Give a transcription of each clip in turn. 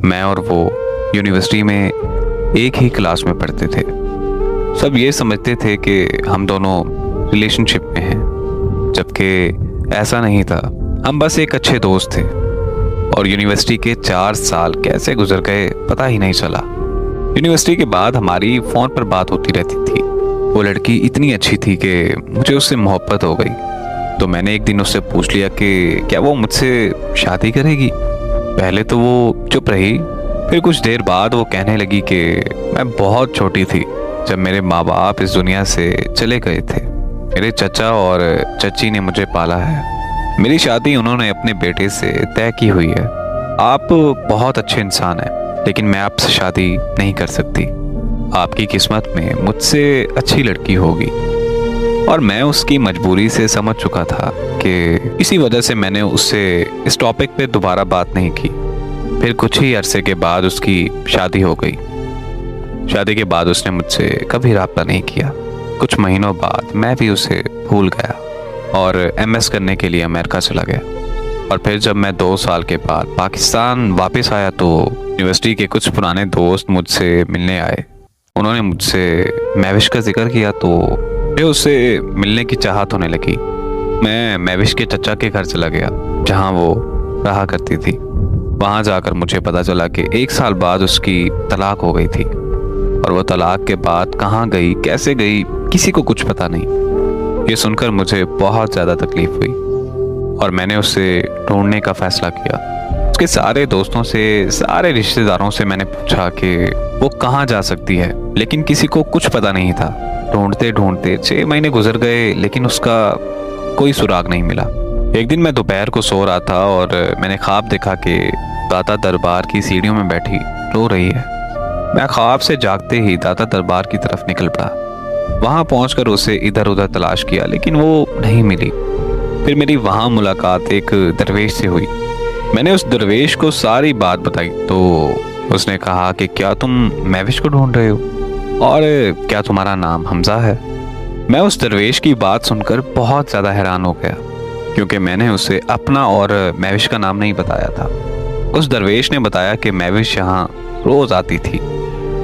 मैं और वो यूनिवर्सिटी में एक ही क्लास में पढ़ते थे। सब ये समझते थे कि हम दोनों रिलेशनशिप में हैं, जबकि ऐसा नहीं था। हम बस एक अच्छे दोस्त थे और यूनिवर्सिटी के 4 साल कैसे गुजर गए पता ही नहीं चला। यूनिवर्सिटी के बाद हमारी फ़ोन पर बात होती रहती थी। वो लड़की इतनी अच्छी थी कि मुझे उससे मोहब्बत हो गई। तो मैंने एक दिन उससे पूछ लिया कि क्या वो मुझसे शादी करेगी। पहले तो वो चुप रही, फिर कुछ देर बाद वो कहने लगी कि मैं बहुत छोटी थी जब मेरे माँ बाप इस दुनिया से चले गए थे। मेरे चचा और चची ने मुझे पाला है। मेरी शादी उन्होंने अपने बेटे से तय की हुई है। आप बहुत अच्छे इंसान हैं, लेकिन मैं आपसे शादी नहीं कर सकती। आपकी किस्मत में मुझसे अच्छी लड़की होगी। और मैं उसकी मजबूरी से समझ चुका था कि इसी वजह से मैंने उससे इस टॉपिक पे दोबारा बात नहीं की। फिर कुछ ही अरसे के बाद उसकी शादी हो गई। शादी के बाद उसने मुझसे कभी राब्ता नहीं किया। कुछ महीनों बाद मैं भी उसे भूल गया और एमएस करने के लिए अमेरिका चला गया। और फिर जब मैं 2 साल के बाद पाकिस्तान वापस आया तो यूनिवर्सिटी के कुछ पुराने दोस्त मुझसे मिलने आए। उन्होंने मुझसे महविश का जिक्र किया तो मुझे उससे मिलने की चाहत होने लगी। मैं महविश के चचा के घर चला गया जहाँ वो रहा करती थी। वहाँ जाकर मुझे पता चला कि 1 साल बाद उसकी तलाक हो गई थी। और वो तलाक के बाद कहाँ गई, कैसे गई, किसी को कुछ पता नहीं। ये सुनकर मुझे बहुत ज़्यादा तकलीफ हुई और मैंने उसे ढूंढने का फैसला किया। उसके सारे दोस्तों से, सारे रिश्तेदारों से मैंने पूछा कि वो कहाँ जा सकती है, लेकिन किसी को कुछ पता नहीं था। ढूंढते ढूंढते 6 महीने गुजर गए, लेकिन उसका कोई सुराग नहीं मिला। एक दिन मैं दोपहर को सो रहा था और मैंने ख्वाब देखा कि दाता दरबार की सीढ़ियों में बैठी रो रही है। मैं ख्वाब से जागते ही दाता दरबार की तरफ निकल पड़ा। वहाँ पहुंचकर उसे इधर उधर तलाश किया, लेकिन वो नहीं मिली। फिर मेरी वहाँ मुलाकात एक दरवेश से हुई। मैंने उस दरवेश को सारी बात बताई तो उसने कहा कि क्या तुम महविश को ढूंढ रहे हो और क्या तुम्हारा नाम हमजा है। मैं उस दरवेश की बात सुनकर बहुत ज़्यादा हैरान हो गया, क्योंकि मैंने उसे अपना और महविश का नाम नहीं बताया था। उस दरवेश ने बताया कि महविश यहाँ रोज़ आती थी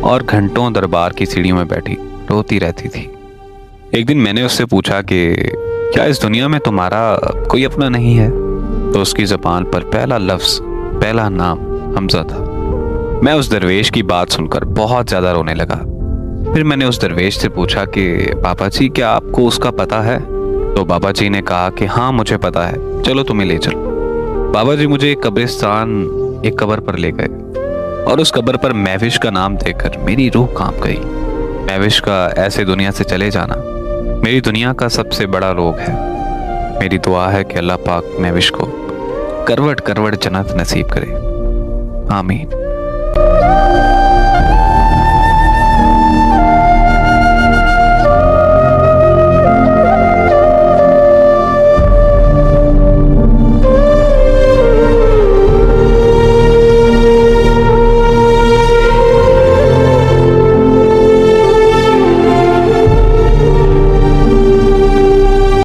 और घंटों दरबार की सीढ़ियों में बैठी रोती रहती थी। एक दिन मैंने उससे पूछा कि क्या इस दुनिया में तुम्हारा कोई अपना नहीं है। तो उसकी ज़बान पर पहला लफ्ज़, पहला नाम हमजा था। मैं उस दरवेश की बात सुनकर बहुत ज़्यादा रोने लगा। फिर मैंने उस दरवेश से पूछा कि बाबा जी क्या आपको उसका पता है। तो बाबा जी ने कहा कि हाँ मुझे पता है, चलो तुम्हें ले चलो। बाबा जी मुझे एक कब्रिस्तान, एक कब्र पर ले गए और उस कब्र पर महविश का नाम देखकर मेरी रूह कांप गई। महविश का ऐसे दुनिया से चले जाना मेरी दुनिया का सबसे बड़ा रोग है। मेरी दुआ है कि अल्लाह पाक महविश को करवट करवट जन्नत नसीब करे। आमीन।